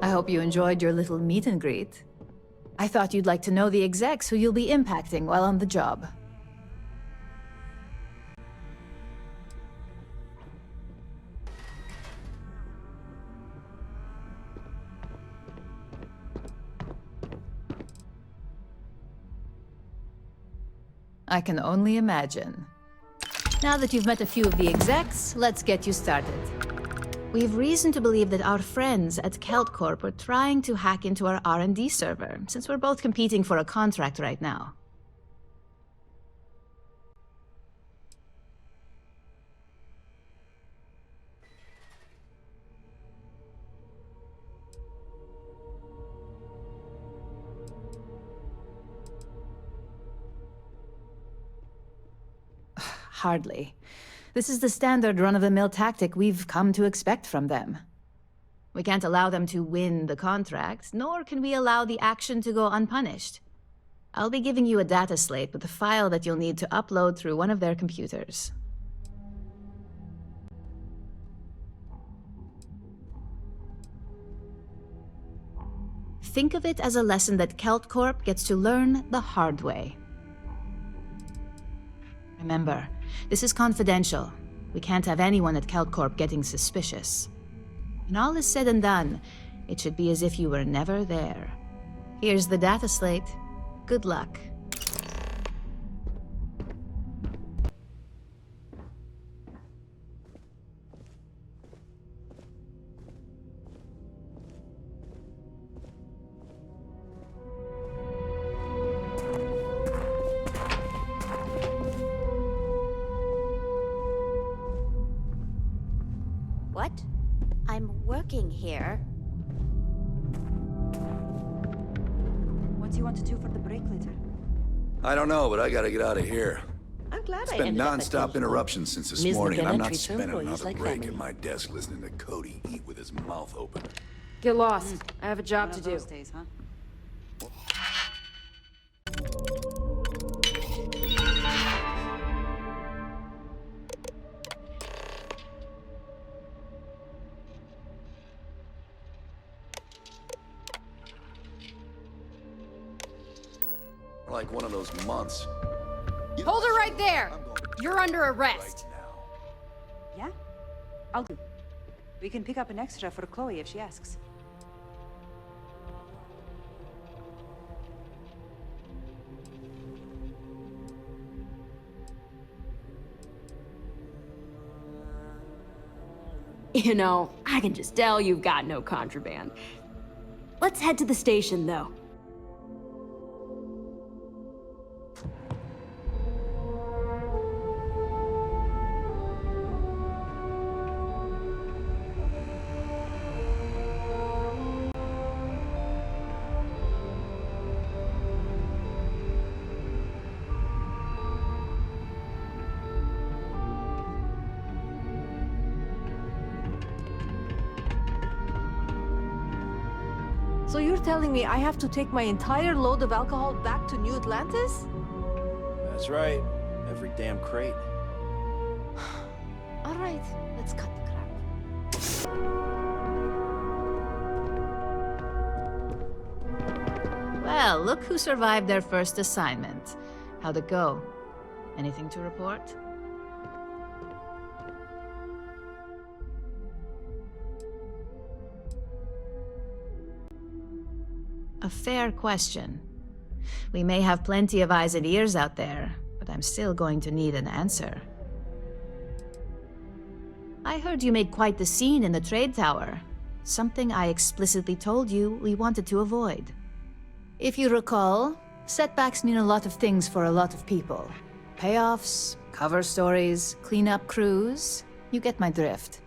I hope you enjoyed your little meet and greet. I thought you'd like to know the execs who you'll be impacting while on the job. I can only imagine. Now that you've met a few of the execs, let's get you started. We've reason to believe that our friends at Kelt Corp are trying to hack into our R&D server, since we're both competing for a contract right now. Hardly. This is the standard run-of-the-mill tactic we've come to expect from them. We can't allow them to win the contract, nor can we allow the action to go unpunished. I'll be giving you a data slate with a file that you'll need to upload through one of their computers. Think of it as a lesson that Kelt Corp gets to learn the hard way. Remember, this is confidential. We can't have anyone at Kelt Corp getting suspicious. When all is said and done, it should be as if you were never there. Here's the data slate. Good luck. What? I'm working here. What do you want to do for the break later? I don't know, but I gotta get out of here. I'm glad It's I been ended up at non-stop Kelt. interruptions since this Ms. morning, and I'm McKenna not treats her spending employees another like break family. at my desk listening to Cody eat with his mouth open. Get lost. I have a job One to of do. those days, huh? Like one of those months. Hold her right there! I'm going to You're under right arrest. now. Yeah? I'll do. We can pick up an extra for Chloe if she asks. You know, I can just tell you've got no contraband. Let's head to the station, though. So you're telling me I have to take my entire load of alcohol back to New Atlantis? That's right. Every damn crate. All right, let's cut the crap. Well, look who survived their first assignment. How'd it go? Anything to report? A fair question. We may have plenty of eyes and ears out there, but I'm still going to need an answer. I heard you made quite the scene in the trade tower. Something I explicitly told you we wanted to avoid. If you recall, setbacks mean a lot of things for a lot of people. Payoffs, cover stories, cleanup crews. You get my drift.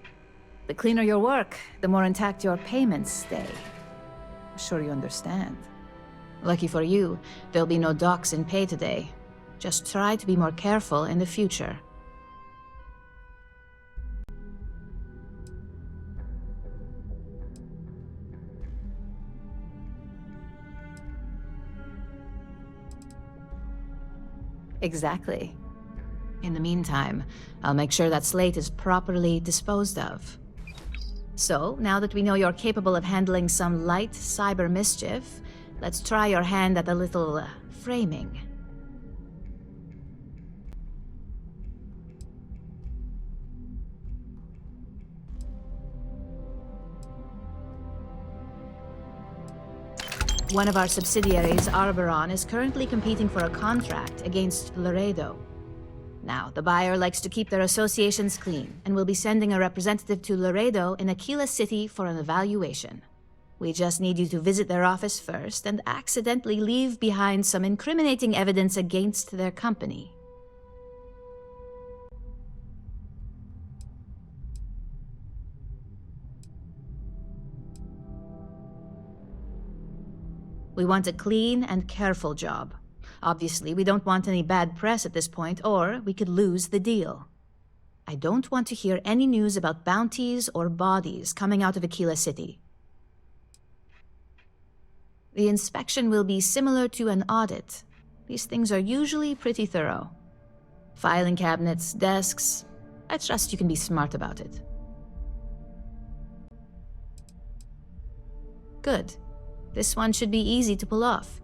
The cleaner your work, the more intact your payments stay. I'm sure you understand. Lucky for you, there'll be no docks in pay today. Just try to be more careful in the future. Exactly. In the meantime, I'll make sure that slate is properly disposed of. So, now that we know you're capable of handling some light cyber mischief, let's try your hand at a little framing. One of our subsidiaries, Arboron, is currently competing for a contract against Laredo. Now, the buyer likes to keep their associations clean, and will be sending a representative to Laredo in Aquila City for an evaluation. We just need you to visit their office first and accidentally leave behind some incriminating evidence against their company. We want a clean and careful job. Obviously, we don't want any bad press at this point, or we could lose the deal. I don't want to hear any news about bounties or bodies coming out of Aquila City. The inspection will be similar to an audit. These things are usually pretty thorough. Filing cabinets, desks. I trust you can be smart about it. Good. This one should be easy to pull off.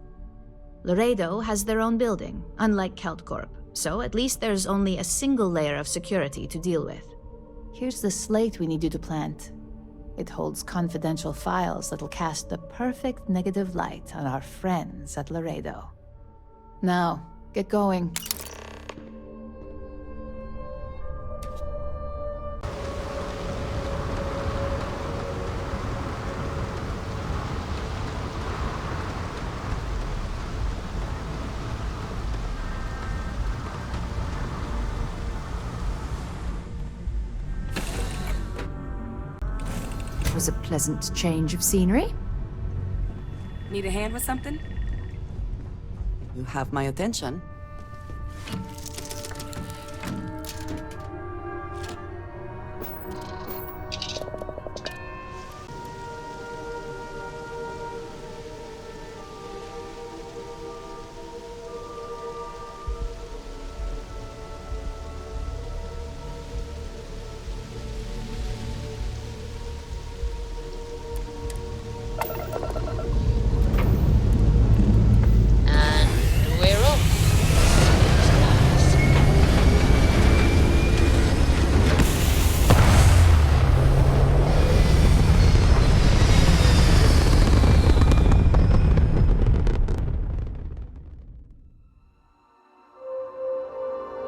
Laredo has their own building, unlike KeltCorp, so at least there's only a single layer of security to deal with. Here's the slate we need you to plant. It holds confidential files that'll cast the perfect negative light on our friends at Laredo. Now, get going. Was a pleasant change of scenery. Need a hand with something? You have my attention.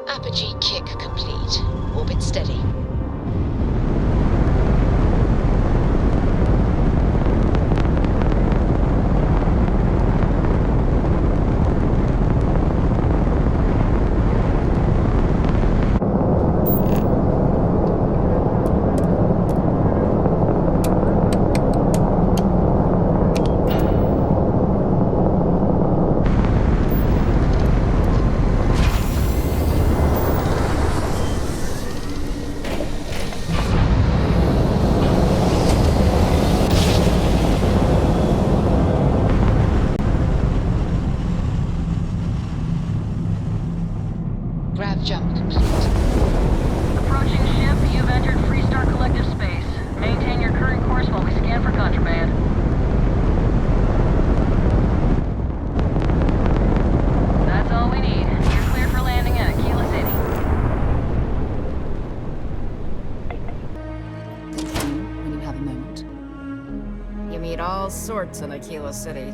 Apogee kick complete. Orbit steady. Grav jump complete. Approaching ship, you've entered Freestar Collective space. Maintain your current course while we scan for contraband. That's all we need. You're cleared for landing at Aquila City. Continue when you have a moment. You meet all sorts in Aquila City.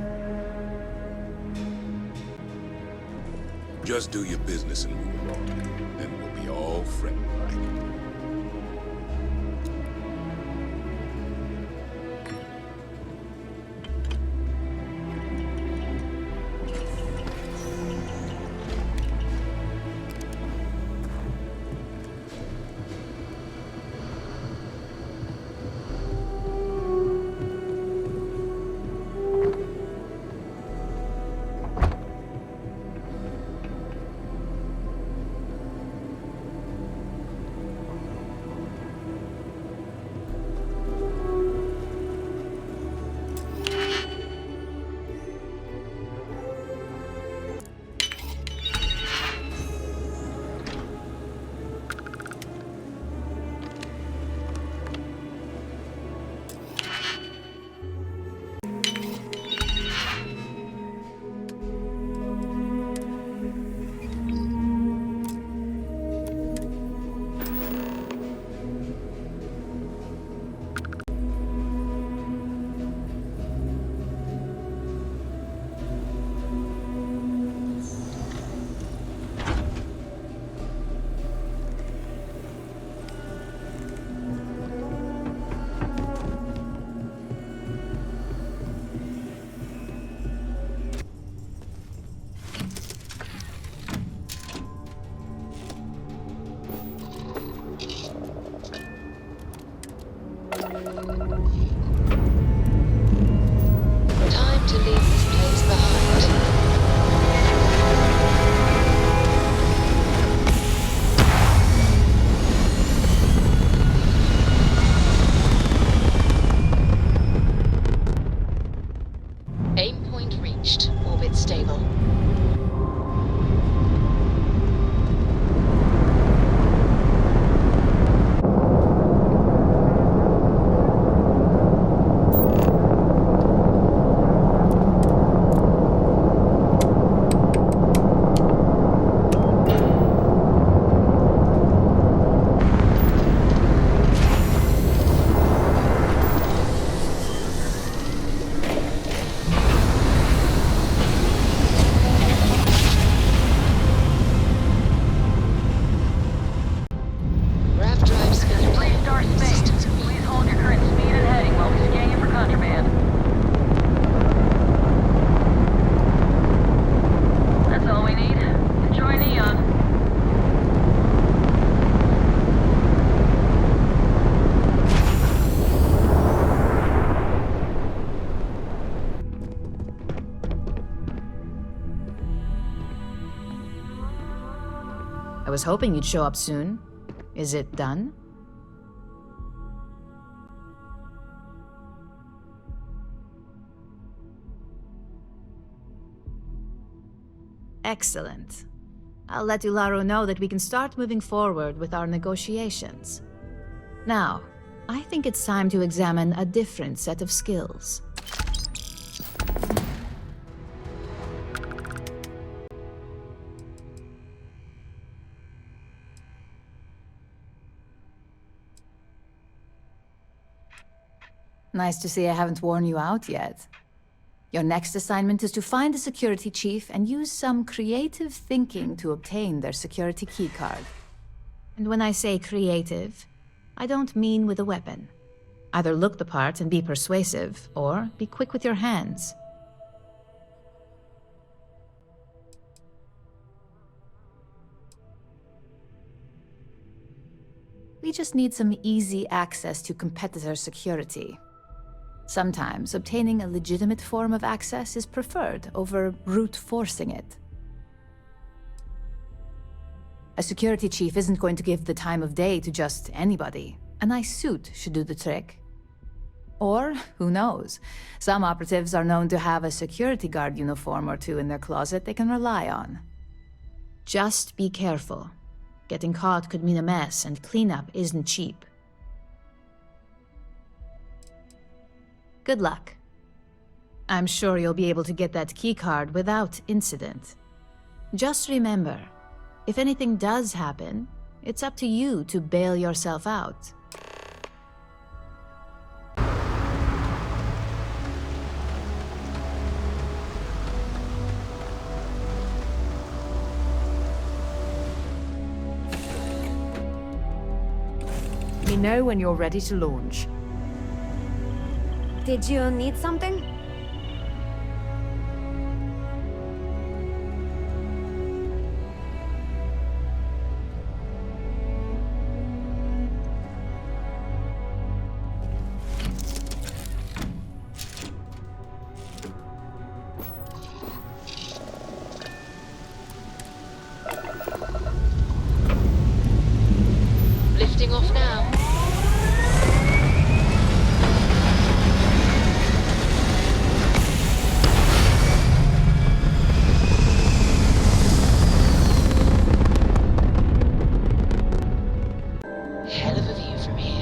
Just do your business and move along. Then we'll be all friendly-like. Time to leave this place behind. Aim point reached. Orbit stable. Grav drive spinning. Restart space. Please hold your current speed and heading while we scan you for contraband. That's all we need. Enjoy Neon. I was hoping you'd show up soon. Is it done? Excellent. I'll let Ularo know that we can start moving forward with our negotiations. Now, I think it's time to examine a different set of skills. Nice to see I haven't worn you out yet. Your next assignment is to find a security chief and use some creative thinking to obtain their security keycard. And when I say creative, I don't mean with a weapon. Either look the part and be persuasive, or be quick with your hands. We just need some easy access to competitor security. Sometimes obtaining a legitimate form of access is preferred over brute forcing it. A security chief isn't going to give the time of day to just anybody. A nice suit should do the trick. Or, who knows, some operatives are known to have a security guard uniform or two in their closet they can rely on. Just be careful. Getting caught could mean a mess, and cleanup isn't cheap. Good luck. I'm sure you'll be able to get that keycard without incident. Just remember, if anything does happen, it's up to you to bail yourself out. Let me know when you're ready to launch. Did you need something? Lifting off now. Hell of a view from here.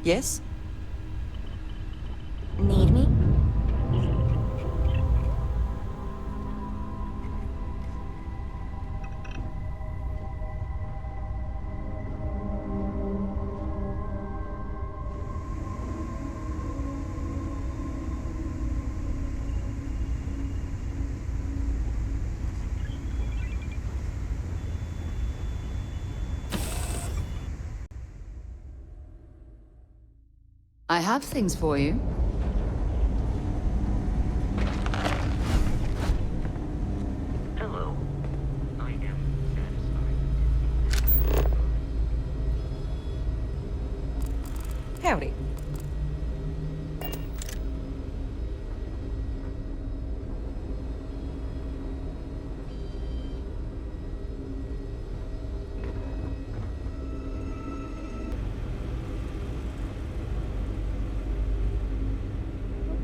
Yes? Need me? I have things for you. Hello. I am satisfied. Howdy.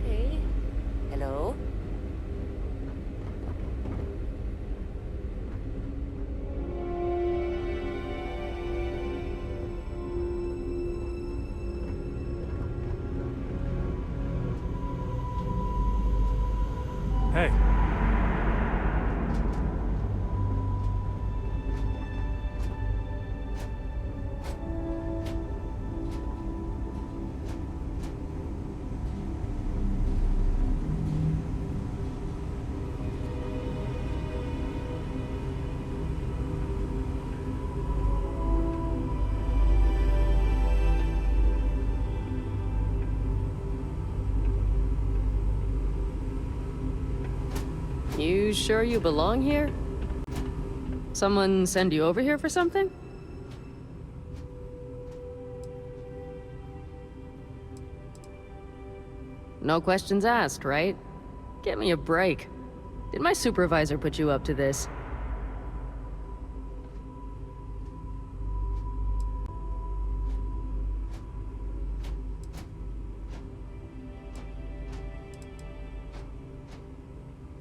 Okay. Hello? Hey. You sure you belong here? Someone send you over here for something? No questions asked, right? Get me a break. Did my supervisor put you up to this?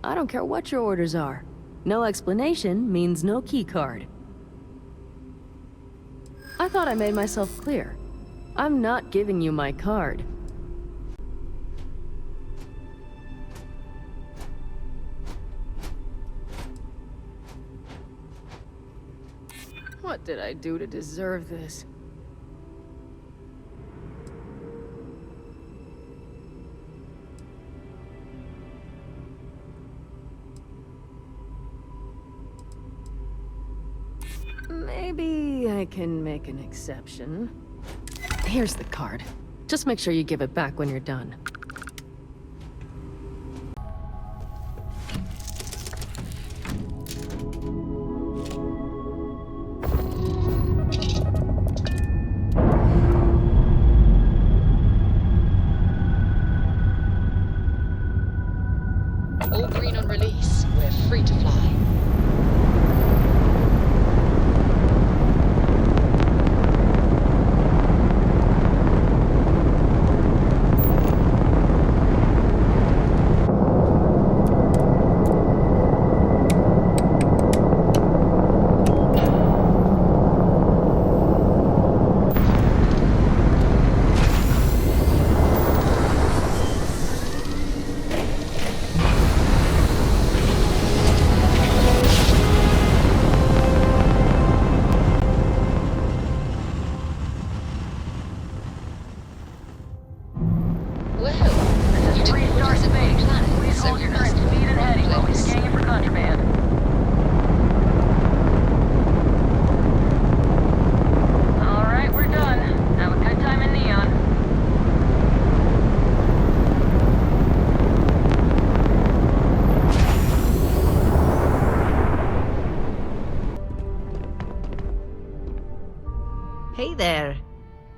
I don't care what your orders are. No explanation means no keycard. I thought I made myself clear. I'm not giving you my card. What did I do to deserve this? Maybe I can make an exception. Here's the card. Just make sure you give it back when you're done. All green on release. We're free to fly. Hey there.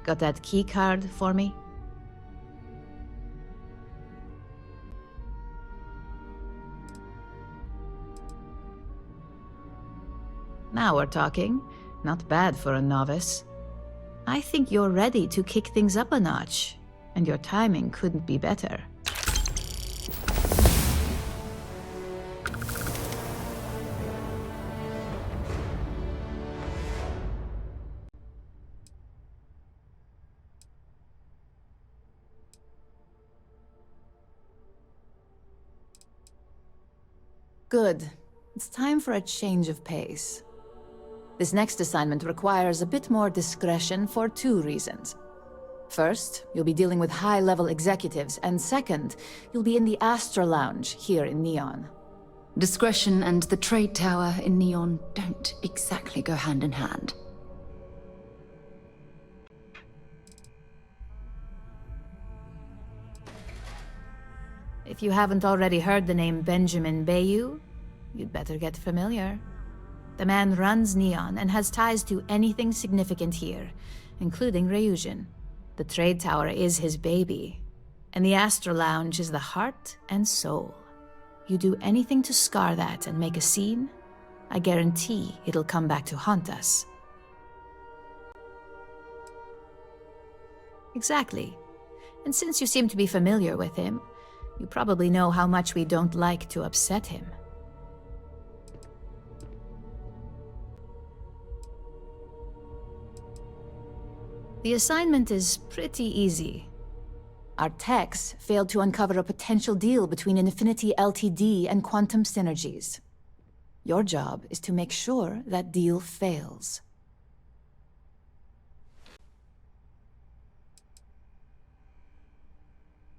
Got that key card for me? Now we're talking. Not bad for a novice. I think you're ready to kick things up a notch, and your timing couldn't be better. Good. It's time for a change of pace. This next assignment requires a bit more discretion for 2 reasons. First, you'll be dealing with high-level executives, and second, you'll be in the Astra Lounge here in Neon. Discretion and the trade tower in Neon don't exactly go hand in hand. If you haven't already heard the name Benjamin Bayou, you'd better get familiar. The man runs Neon and has ties to anything significant here, including Ryujin. The trade tower is his baby, and the Astra Lounge is the heart and soul. You do anything to scar that and make a scene, I guarantee it'll come back to haunt us. Exactly. And since you seem to be familiar with him, you probably know how much we don't like to upset him. The assignment is pretty easy. Our techs failed to uncover a potential deal between Infinity Ltd. And Quantum Synergies. Your job is to make sure that deal fails.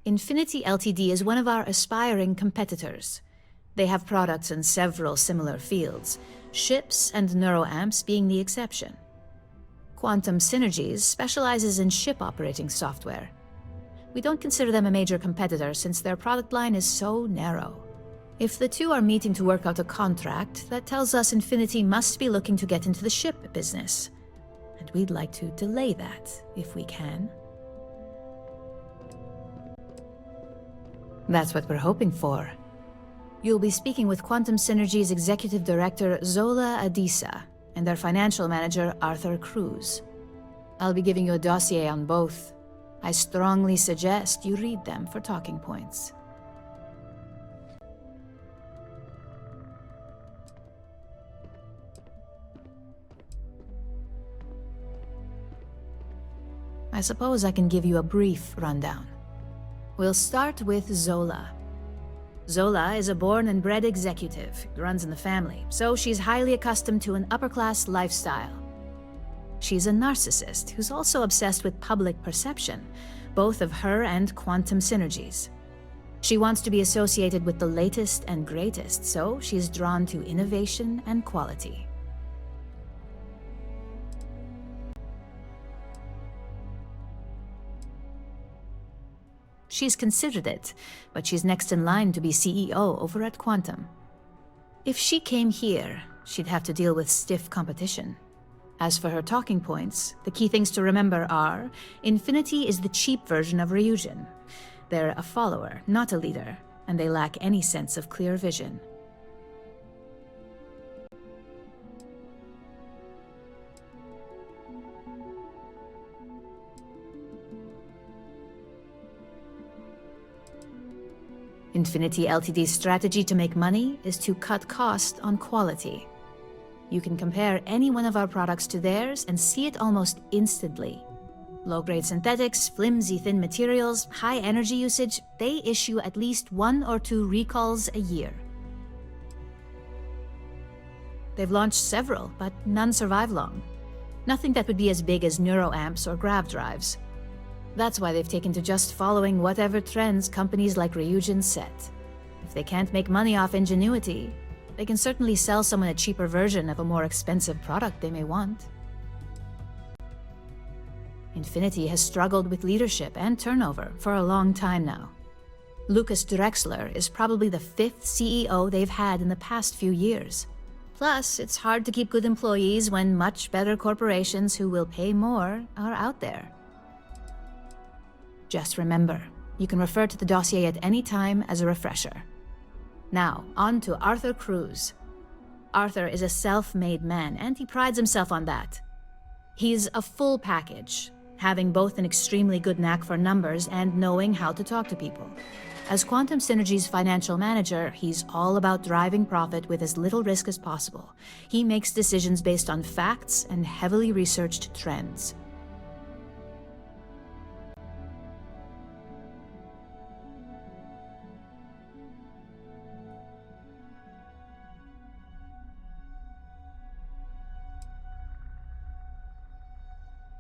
Infinity Ltd. Is one of our aspiring competitors. They have products in several similar fields, ships and neuroamps being the exception. Quantum Synergies specializes in ship operating software. We don't consider them a major competitor since their product line is so narrow. If the two are meeting to work out a contract, that tells us Infinity must be looking to get into the ship business. And we'd like to delay that, if we can. That's what we're hoping for. You'll be speaking with Quantum Synergy's Executive Director Zola Adisa and their financial manager Arthur Cruz. I'll be giving you a dossier on both. I strongly suggest you read them for talking points. I suppose I can give you a brief rundown. We'll start with Zola. Zola is a born and bred executive, runs in the family, so she's highly accustomed to an upper-class lifestyle. She's a narcissist who's also obsessed with public perception, both of her and Quantum Synergies. She wants to be associated with the latest and greatest, so she's drawn to innovation and quality. She's considered it, but she's next in line to be CEO over at Quantum. If she came here, she'd have to deal with stiff competition. As for her talking points, the key things to remember are, Infinity is the cheap version of Ryujin. They're a follower, not a leader, and they lack any sense of clear vision. Infinity Ltd's strategy to make money is to cut cost on quality. You can compare any one of our products to theirs and see it almost instantly. Low-grade synthetics, flimsy thin materials, high energy usage, they issue at least 1 or 2 recalls a year. They've launched several, but none survive long. Nothing that would be as big as neuroamps or grav drives. That's why they've taken to just following whatever trends companies like Ryujin set. If they can't make money off ingenuity, they can certainly sell someone a cheaper version of a more expensive product they may want. Infinity has struggled with leadership and turnover for a long time now. Lucas Drexler is probably the 5th CEO they've had in the past few years. Plus, it's hard to keep good employees when much better corporations who will pay more are out there. Just remember, you can refer to the dossier at any time as a refresher. Now, on to Arthur Cruz. Arthur is a self-made man, and he prides himself on that. He's a full package, having both an extremely good knack for numbers and knowing how to talk to people. As Quantum Synergy's financial manager, he's all about driving profit with as little risk as possible. He makes decisions based on facts and heavily researched trends.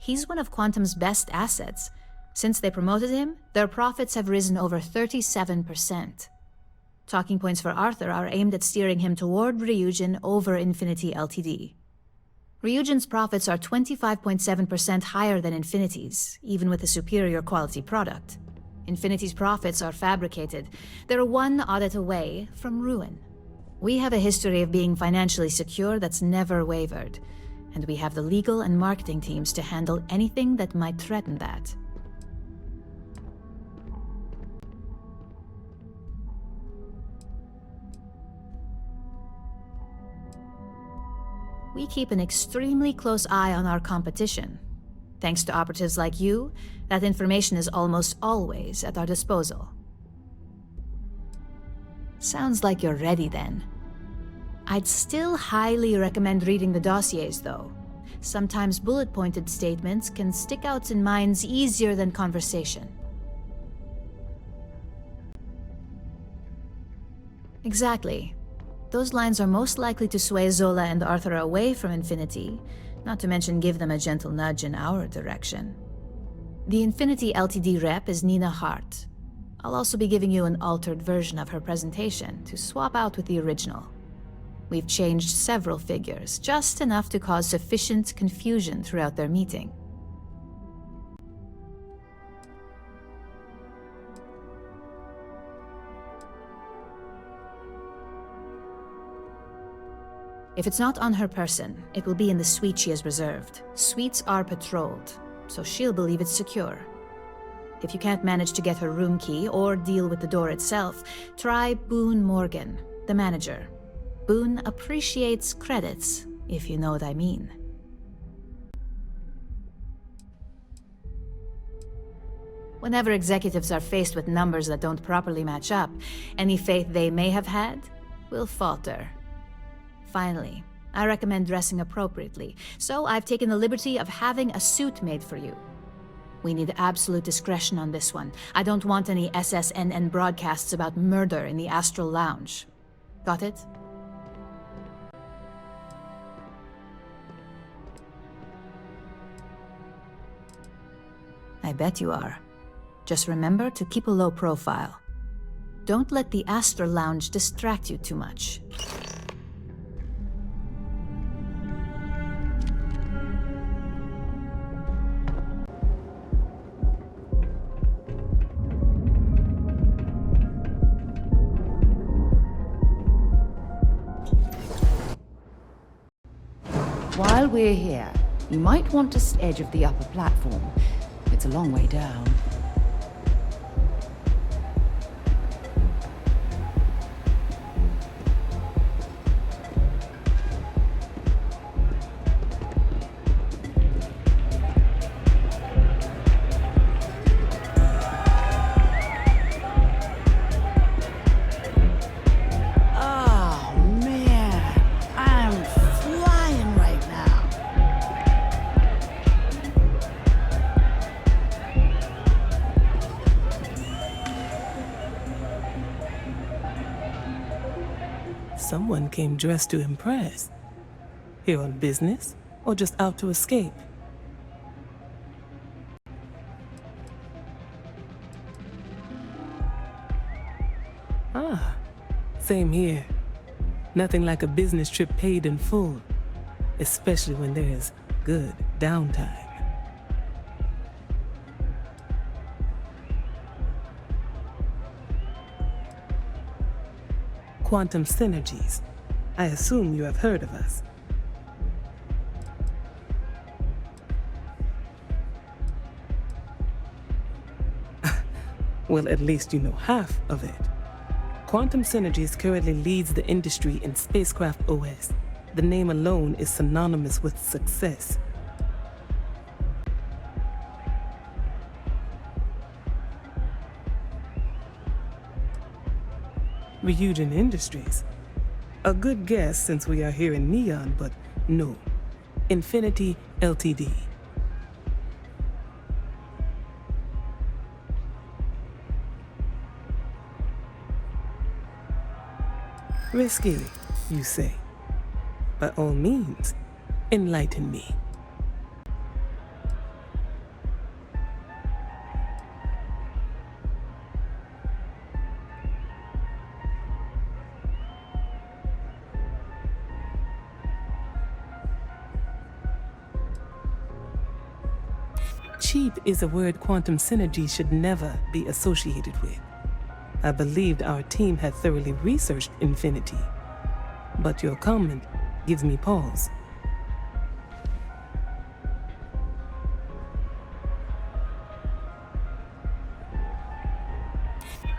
He's one of Quantum's best assets. Since they promoted him, their profits have risen over 37%. Talking points for Arthur are aimed at steering him toward Ryujin over Infinity Ltd. Ryujin's profits are 25.7% higher than Infinity's, even with a superior quality product. Infinity's profits are fabricated. They're one audit away from ruin. We have a history of being financially secure that's never wavered, and we have the legal and marketing teams to handle anything that might threaten that. We keep an extremely close eye on our competition. Thanks to operatives like you, that information is almost always at our disposal. Sounds like you're ready then. I'd still highly recommend reading the dossiers, though. Sometimes bullet-pointed statements can stick out in minds easier than conversation. Exactly. Those lines are most likely to sway Zola and Arthur away from Infinity, not to mention give them a gentle nudge in our direction. The Infinity Ltd rep is Nina Hart. I'll also be giving you an altered version of her presentation to swap out with the original. We've changed several figures, just enough to cause sufficient confusion throughout their meeting. If it's not on her person, it will be in the suite she has reserved. Suites are patrolled, so she'll believe it's secure. If you can't manage to get her room key or deal with the door itself, try Boone Morgan, the manager. Boone appreciates credits, if you know what I mean. Whenever executives are faced with numbers that don't properly match up, any faith they may have had will falter. Finally, I recommend dressing appropriately, so I've taken the liberty of having a suit made for you. We need absolute discretion on this one. I don't want any SSNN broadcasts about murder in the Astral Lounge. Got it? I bet you are. Just remember to keep a low profile. Don't let the Astral Lounge distract you too much. While we're here, you might want to edge of the upper platform. It's a long way down. Someone came dressed to impress. Here on business, or just out to escape? Ah, same here. Nothing like a business trip paid in full, especially when there's good downtime. Quantum Synergies. I assume you have heard of us. Well, at least you know half of it. Quantum Synergies currently leads the industry in spacecraft OS. The name alone is synonymous with success. Ryujin Industries. A good guess since we are here in Neon, but no. Infinity Ltd. Risky, you say? By all means, enlighten me. cheap is a word quantum synergy should never be associated with. I believed our team had thoroughly researched infinity, but your comment gives me pause.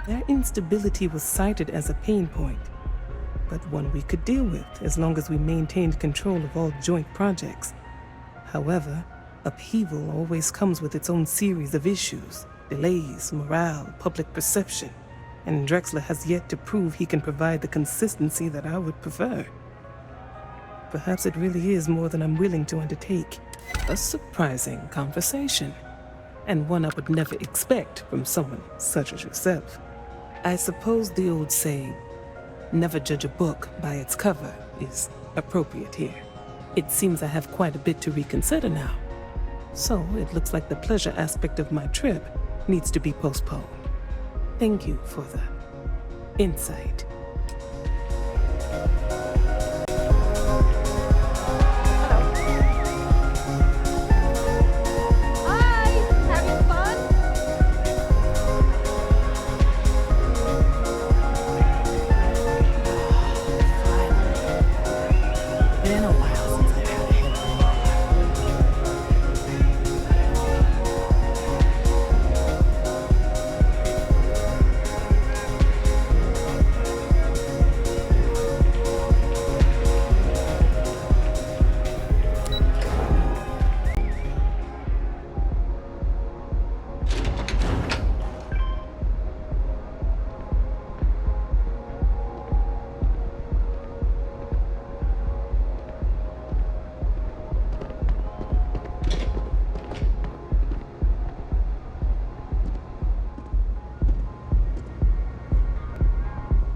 Their instability was cited as a pain point, but one we could deal with as long as we maintained control of all joint projects. However, upheaval always comes with its own series of issues, delays, morale, public perception, and Drexler has yet to prove he can provide the consistency that I would prefer. Perhaps it really is more than I'm willing to undertake. A surprising conversation, and one I would never expect from someone such as yourself. I suppose the old saying, never judge a book by its cover, is appropriate here. It seems I have quite a bit to reconsider now. So it looks like the pleasure aspect of my trip needs to be postponed. Thank you for the insight.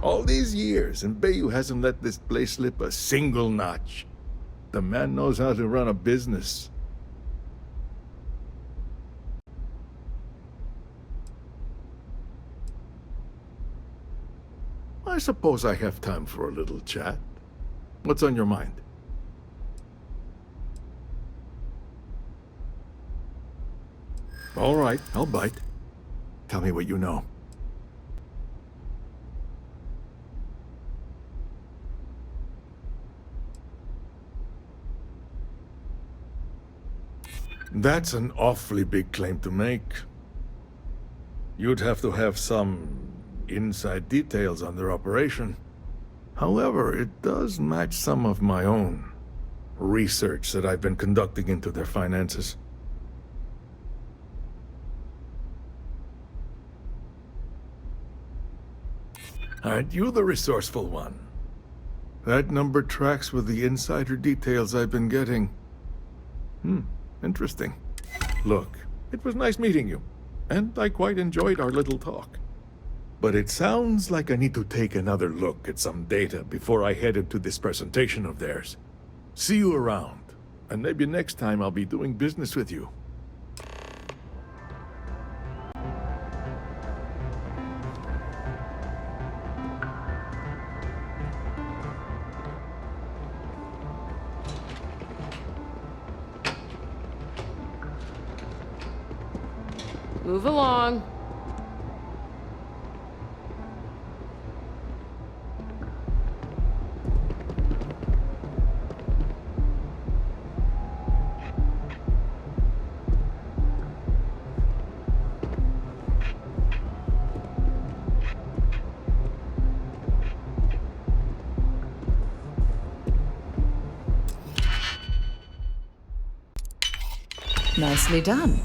All these years, and Bayou hasn't let this place slip a single notch. The man knows how to run a business. I suppose I have time for a little chat. What's on your mind? All right, I'll bite. Tell me what you know. That's an awfully big claim to make. You'd have to have some inside details on their operation. However, it does match some of my own research that I've been conducting into their finances. Aren't you the resourceful one? That number tracks with the insider details I've been getting. Interesting. Look, it was nice meeting you, and I quite enjoyed our little talk. But it sounds like I need to take another look at some data before I head into this presentation of theirs. See you around, and maybe next time I'll be doing business with you. Move along. Nicely done.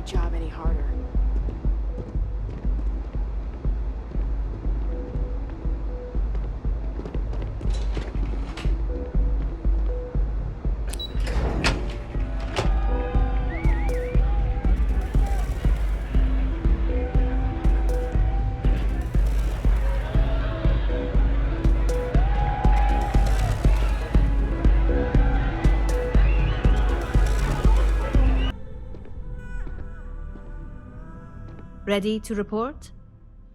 job any harder. Ready to report?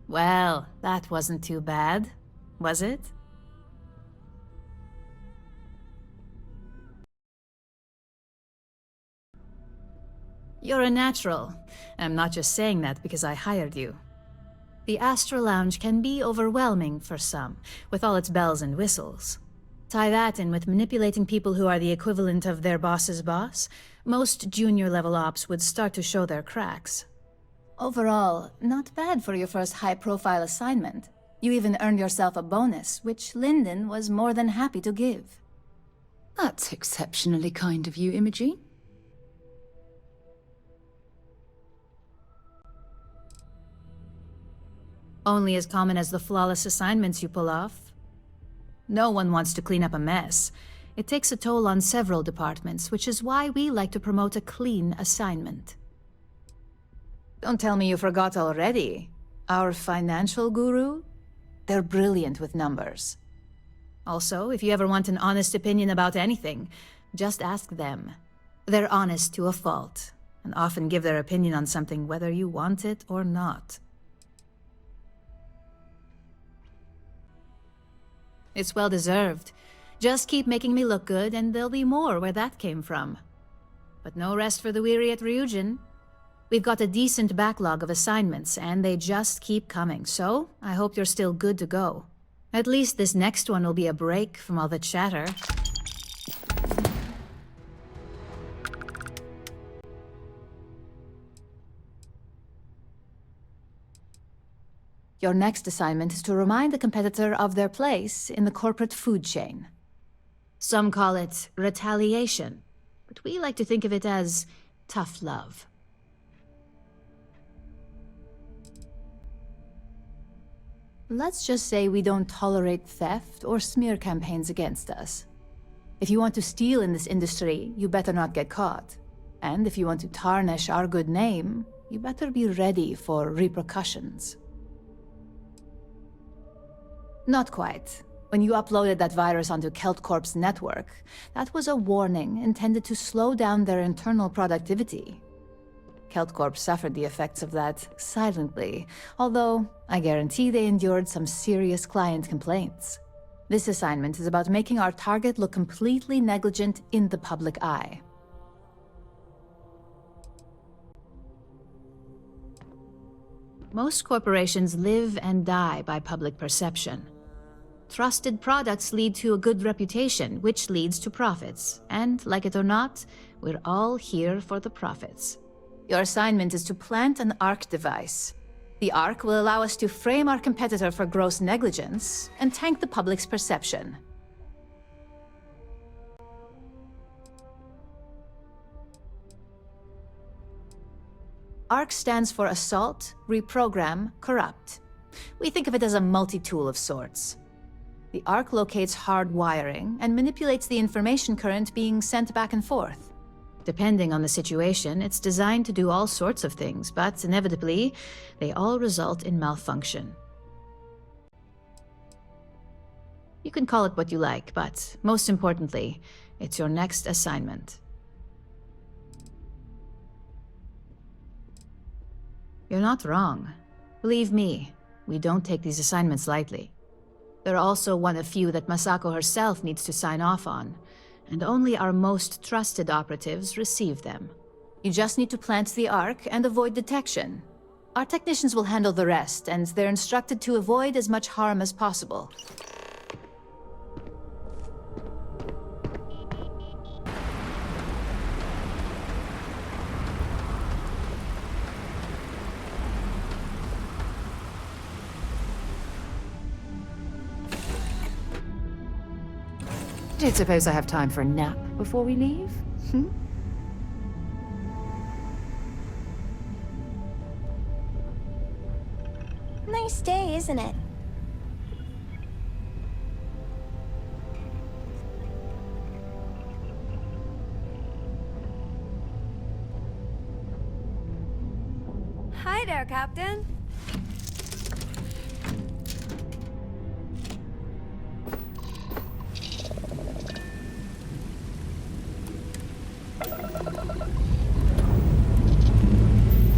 Well, that wasn't too bad, was it? You're a natural. I'm not just saying that because I hired you. The Astral Lounge can be overwhelming for some, with all its bells and whistles. Tie that in with manipulating people who are the equivalent of their boss's boss, most junior-level ops would start to show their cracks. Overall, not bad for your first high-profile assignment. You even earned yourself a bonus, which Lyndon was more than happy to give. That's exceptionally kind of you, Imogene. Only as common as the flawless assignments you pull off. No one wants to clean up a mess. It takes a toll on several departments, which is why we like to promote a clean assignment. Don't tell me you forgot already. Our financial guru? They're brilliant with numbers. Also, if you ever want an honest opinion about anything, just ask them. They're honest to a fault, and often give their opinion on something whether you want it or not. It's well deserved. Just keep making me look good, and there'll be more where that came from. But no rest for the weary at Ryujin. We've got a decent backlog of assignments, and they just keep coming, so I hope you're still good to go. At least this next one will be a break from all the chatter. Your next assignment is to remind the competitor of their place in the corporate food chain. Some call it retaliation, but we like to think of it as tough love. Let's just say we don't tolerate theft or smear campaigns against us. If you want to steal in this industry, you better not get caught. And if you want to tarnish our good name, you better be ready for repercussions. Not quite. When you uploaded that virus onto KeltCorp's network, that was a warning intended to slow down their internal productivity. KeltCorp suffered the effects of that silently, although I guarantee they endured some serious client complaints. This assignment is about making our target look completely negligent in the public eye. Most corporations live and die by public perception. Trusted products lead to a good reputation, which leads to profits. And, like it or not, we're all here for the profits. Your assignment is to plant an ARC device. The ARC will allow us to frame our competitor for gross negligence and tank the public's perception. ARC stands for Assault, Reprogram, Corrupt. We think of it as a multi-tool of sorts. The ARC locates hard wiring and manipulates the information current being sent back and forth. Depending on the situation, it's designed to do all sorts of things, but inevitably, they all result in malfunction. You can call it what you like, but most importantly, it's your next assignment. You're not wrong. Believe me, we don't take these assignments lightly. They're also one of few that Masako herself needs to sign off on, and only our most trusted operatives receive them. You just need to plant the ARC and avoid detection. Our technicians will handle the rest, and they're instructed to avoid as much harm as possible. I don't suppose I have time for a nap before we leave? Nice day, isn't it? Hi there, Captain.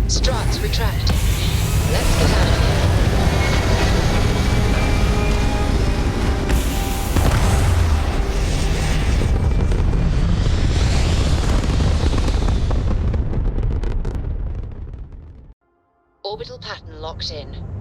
Struts retracting. Let's get out of here. Orbital pattern locked in.